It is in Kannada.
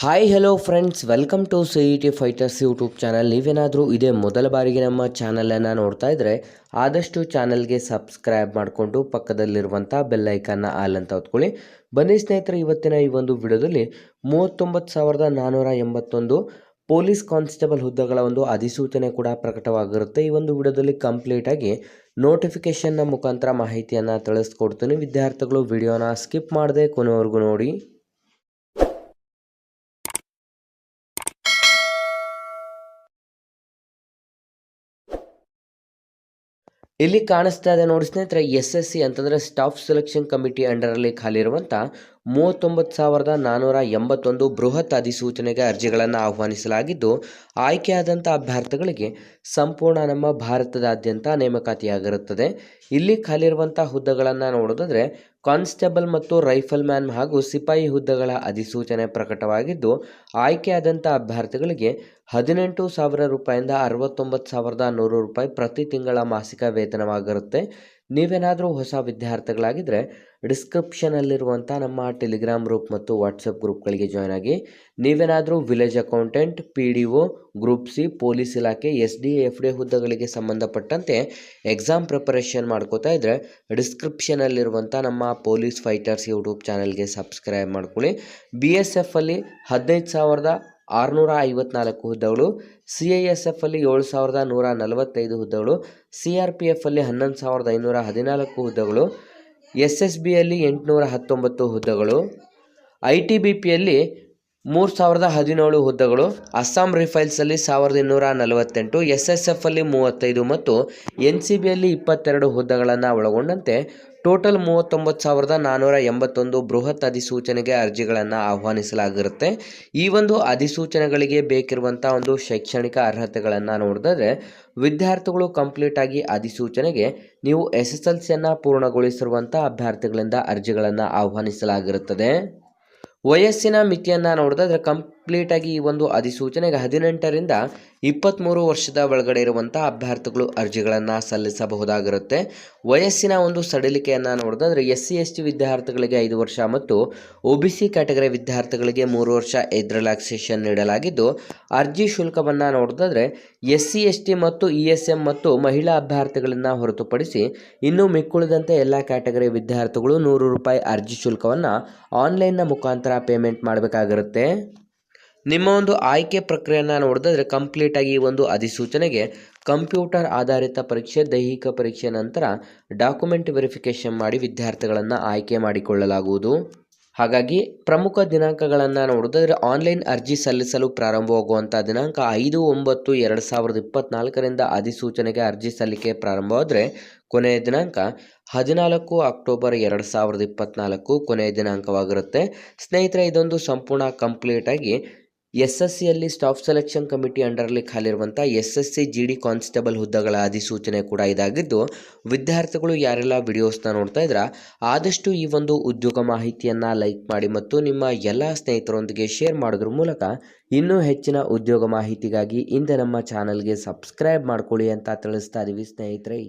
Hi hello friends, welcome to CET fighters YouTube channel. ನೀವೇನಾದರೂ ಇದೇ ಮೊದಲ ಬಾರಿಗೆ ನಮ್ಮ ಚಾನಲನ್ನು ನೋಡ್ತಾ ಇದ್ದರೆ ಆದಷ್ಟು ಚಾನಲ್ಗೆ ಸಬ್ಸ್ಕ್ರೈಬ್ ಮಾಡಿಕೊಂಡು ಪಕ್ಕದಲ್ಲಿರುವಂಥ ಬೆಲ್ಲೈಕನ್ನ ಆಲ್ ಅಂತ ಹೊತ್ಕೊಳ್ಳಿ. ಬನ್ನಿ ಸ್ನೇಹಿತರೆ, ಇವತ್ತಿನ ಈ ಒಂದು ವಿಡಿಯೋದಲ್ಲಿ 39,481 ಪೊಲೀಸ್ ಕಾನ್ಸ್ಟೇಬಲ್ ಹುದ್ದೆಗಳ ಒಂದು ಅಧಿಸೂಚನೆ ಕೂಡ ಪ್ರಕಟವಾಗಿರುತ್ತೆ. ಈ ಒಂದು ವಿಡಿಯೋದಲ್ಲಿ ಕಂಪ್ಲೀಟಾಗಿ ನೋಟಿಫಿಕೇಷನ್ನ ಮುಖಾಂತರ ಮಾಹಿತಿಯನ್ನು ತಿಳಿಸ್ಕೊಡ್ತೀನಿ. ವಿದ್ಯಾರ್ಥಿಗಳು ವಿಡಿಯೋನ ಸ್ಕಿಪ್ ಮಾಡದೆ ಕೊನೆವರೆಗೂ ನೋಡಿ. ಇಲ್ಲಿ ಕಾಣಿಸ್ತಾ ಇದೆ ನೋಡಿ ಸ್ನೇಹಿತರೆ, SSC ಅಂತಂದರೆ ಸ್ಟಾಫ್ ಸೆಲೆಕ್ಷನ್ ಕಮಿಟಿ ಅಂಡರಲ್ಲಿ ಖಾಲಿ ಇರುವಂಥ 39,481 ಬೃಹತ್ ಅಧಿಸೂಚನೆಗೆ ಅರ್ಜಿಗಳನ್ನು ಆಹ್ವಾನಿಸಲಾಗಿದ್ದು, ಆಯ್ಕೆಯಾದಂಥ ಅಭ್ಯರ್ಥಿಗಳಿಗೆ ಸಂಪೂರ್ಣ ನಮ್ಮ ಭಾರತದಾದ್ಯಂತ ನೇಮಕಾತಿಯಾಗಿರುತ್ತದೆ. ಇಲ್ಲಿ ಖಾಲಿರುವಂಥ ಹುದ್ದೆಗಳನ್ನು ನೋಡೋದಾದರೆ ಕಾನ್ಸ್ಟೇಬಲ್ ಮತ್ತು ರೈಫಲ್ ಮ್ಯಾನ್ ಹಾಗೂ ಸಿಪಾಯಿ ಹುದ್ದೆಗಳ ಅಧಿಸೂಚನೆ ಪ್ರಕಟವಾಗಿದ್ದು, ಆಯ್ಕೆಯಾದಂಥ ಅಭ್ಯರ್ಥಿಗಳಿಗೆ 18,000 ರೂಪಾಯಿಂದ 69,100 ರೂಪಾಯಿ ಪ್ರತಿ ತಿಂಗಳ ಮಾಸಿಕ ವೇತನವಾಗಿರುತ್ತೆ. ನೀವೇನಾದರೂ ಹೊಸ ವಿದ್ಯಾರ್ಥಿಗಳಾಗಿದ್ದರೆ ಡಿಸ್ಕ್ರಿಪ್ಷನಲ್ಲಿರುವಂಥ ನಮ್ಮ ಟೆಲಿಗ್ರಾಮ್ ಗ್ರೂಪ್ ಮತ್ತು ವಾಟ್ಸಪ್ ಗ್ರೂಪ್ಗಳಿಗೆ ಜಾಯ್ನ್ ಆಗಿ. ನೀವೇನಾದರೂ village accountant, PDO, group C, police ಇಲಾಖೆ, SD, FD ಹುದ್ದೆಗಳಿಗೆ ಸಂಬಂಧಪಟ್ಟಂತೆ ಎಕ್ಸಾಮ್ ಪ್ರಿಪರೇಷನ್ ಮಾಡ್ಕೋತಾ ಇದ್ದರೆ ಡಿಸ್ಕ್ರಿಪ್ಷನಲ್ಲಿರುವಂಥ ನಮ್ಮ ಪೊಲೀಸ್ ಫೈಟರ್ಸ್ ಯೂಟ್ಯೂಬ್ ಚಾನಲ್ಗೆ ಸಬ್ಸ್ಕ್ರೈಬ್ ಮಾಡ್ಕೊಳ್ಳಿ. BSF ಅಲ್ಲಿ 15,654 ಹುದ್ದೆಗಳು, CISF ಅಲ್ಲಿ 7,145 ಹುದ್ದೆಗಳು, CRPF ಅಲ್ಲಿ 11,514 ಹುದ್ದೆಗಳು, SSB ಅಲ್ಲಿ 819 ಹುದ್ದೆಗಳು, ITBP ಅಲ್ಲಿ 3,017 ಹುದ್ದೆಗಳು, ಅಸ್ಸಾಂ ರೈಫಲ್ಸಲ್ಲಿ 1,248, SSF ಅಲ್ಲಿ 35 ಮತ್ತು NCB ಅಲ್ಲಿ 22 ಹುದ್ದೆಗಳನ್ನು ಒಳಗೊಂಡಂತೆ ಟೋಟಲ್ 39,481 ಬೃಹತ್ ಅಧಿಸೂಚನೆಗೆ ಅರ್ಜಿಗಳನ್ನು ಆಹ್ವಾನಿಸಲಾಗಿರುತ್ತೆ. ಈ ಒಂದು ಅಧಿಸೂಚನೆಗಳಿಗೆ ಬೇಕಿರುವಂಥ ಒಂದು ಶೈಕ್ಷಣಿಕ ಅರ್ಹತೆಗಳನ್ನು ನೋಡಿದ್ರೆ ವಿದ್ಯಾರ್ಥಿಗಳು ಕಂಪ್ಲೀಟಾಗಿ ಅಧಿಸೂಚನೆಗೆ ನೀವು SSLCಯನ್ನು ಪೂರ್ಣಗೊಳಿಸಿರುವಂಥ ಅಭ್ಯರ್ಥಿಗಳಿಂದ ಅರ್ಜಿಗಳನ್ನು ಆಹ್ವಾನಿಸಲಾಗಿರುತ್ತದೆ. ವಯಸ್ಸಿನ ಮಿತಿಯನ್ನು ನೋಡಿದ್ರೆ ಕಂಪ್ಲೀಟಾಗಿ ಈ ಒಂದು ಅಧಿಸೂಚನೆಗೆ 18ರಿಂದ 23 ವರ್ಷದ ಒಳಗಡೆ ಇರುವಂಥ ಅಭ್ಯರ್ಥಿಗಳು ಅರ್ಜಿಗಳನ್ನು ಸಲ್ಲಿಸಬಹುದಾಗಿರುತ್ತೆ. ವಯಸ್ಸಿನ ಒಂದು ಸಡಿಲಿಕೆಯನ್ನು ನೋಡಿದ್ರೆ SC ST ವಿದ್ಯಾರ್ಥಿಗಳಿಗೆ 5 ವರ್ಷ ಮತ್ತು OBC ಕ್ಯಾಟಗರಿ ವಿದ್ಯಾರ್ಥಿಗಳಿಗೆ 3 ವರ್ಷ ಏಜ್ ರಿಲ್ಯಾಕ್ಸೇಷನ್ ನೀಡಲಾಗಿದ್ದು, ಅರ್ಜಿ ಶುಲ್ಕವನ್ನು ನೋಡಿದ್ರೆ SC ST ಮತ್ತು ESM ಮತ್ತು ಮಹಿಳಾ ಅಭ್ಯರ್ಥಿಗಳನ್ನು ಹೊರತುಪಡಿಸಿ ಇನ್ನು ಮಿಕ್ಕುಳಿದಂತೆ ಎಲ್ಲ ಕ್ಯಾಟಗರಿ ವಿದ್ಯಾರ್ಥಿಗಳು 100 ರೂಪಾಯಿ ಅರ್ಜಿ ಶುಲ್ಕವನ್ನು ಆನ್ಲೈನ್ನ ಮುಖಾಂತರ ಪೇಮೆಂಟ್ ಮಾಡಬೇಕಾಗಿರುತ್ತೆ. ನಿಮ್ಮ ಒಂದು ಆಯ್ಕೆ ಪ್ರಕ್ರಿಯೆಯನ್ನು ನೋಡಿದ್ರೆ ಕಂಪ್ಲೀಟಾಗಿ ಈ ಒಂದು ಅಧಿಸೂಚನೆಗೆ ಕಂಪ್ಯೂಟರ್ ಆಧಾರಿತ ಪರೀಕ್ಷೆ, ದೈಹಿಕ ಪರೀಕ್ಷೆ ನಂತರ ಡಾಕ್ಯುಮೆಂಟ್ ವೆರಿಫಿಕೇಷನ್ ಮಾಡಿ ವಿದ್ಯಾರ್ಥಿಗಳನ್ನು ಆಯ್ಕೆ ಮಾಡಿಕೊಳ್ಳಲಾಗುವುದು. ಹಾಗಾಗಿ ಪ್ರಮುಖ ದಿನಾಂಕಗಳನ್ನು ನೋಡಿದ್ರೆ ಆನ್ಲೈನ್ ಅರ್ಜಿ ಸಲ್ಲಿಸಲು ಪ್ರಾರಂಭವಾಗುವಂಥ ದಿನಾಂಕ 5/9/2024 ಅಧಿಸೂಚನೆಗೆ ಅರ್ಜಿ ಸಲ್ಲಿಕೆ ಪ್ರಾರಂಭವಾದರೆ ಕೊನೆಯ ದಿನಾಂಕ 14 ಅಕ್ಟೋಬರ್ 2024 ಕೊನೆಯ ದಿನಾಂಕವಾಗಿರುತ್ತೆ. ಸ್ನೇಹಿತರೆ, ಇದೊಂದು ಸಂಪೂರ್ಣ ಕಂಪ್ಲೀಟಾಗಿ SSCಯಲ್ಲಿ ಸ್ಟಾಫ್ ಸೆಲೆಕ್ಷನ್ ಕಮಿಟಿ ಅಂಡರಲ್ಲಿ ಖಾಲಿರುವಂಥ SSC GD ಕಾನ್ಸ್ಟೇಬಲ್ ಹುದ್ದೆಗಳ ಅಧಿಸೂಚನೆ ಕೂಡ ಇದಾಗಿದ್ದು, ವಿದ್ಯಾರ್ಥಿಗಳು ಯಾರೆಲ್ಲ ವಿಡಿಯೋಸ್ನ ನೋಡ್ತಾ ಇದ್ದೀರಾ ಆದಷ್ಟು ಈ ಒಂದು ಉದ್ಯೋಗ ಮಾಹಿತಿಯನ್ನು ಲೈಕ್ ಮಾಡಿ ಮತ್ತು ನಿಮ್ಮ ಎಲ್ಲ ಸ್ನೇಹಿತರೊಂದಿಗೆ ಶೇರ್ ಮಾಡೋದ್ರ ಮೂಲಕ ಇನ್ನೂ ಹೆಚ್ಚಿನ ಉದ್ಯೋಗ ಮಾಹಿತಿಗಾಗಿ ಹಿಂದೆ ನಮ್ಮ ಚಾನಲ್ಗೆ ಸಬ್ಸ್ಕ್ರೈಬ್ ಮಾಡ್ಕೊಳ್ಳಿ ಅಂತ ತಿಳಿಸ್ತಾ ಇದ್ದೀವಿ ಸ್ನೇಹಿತರೆ.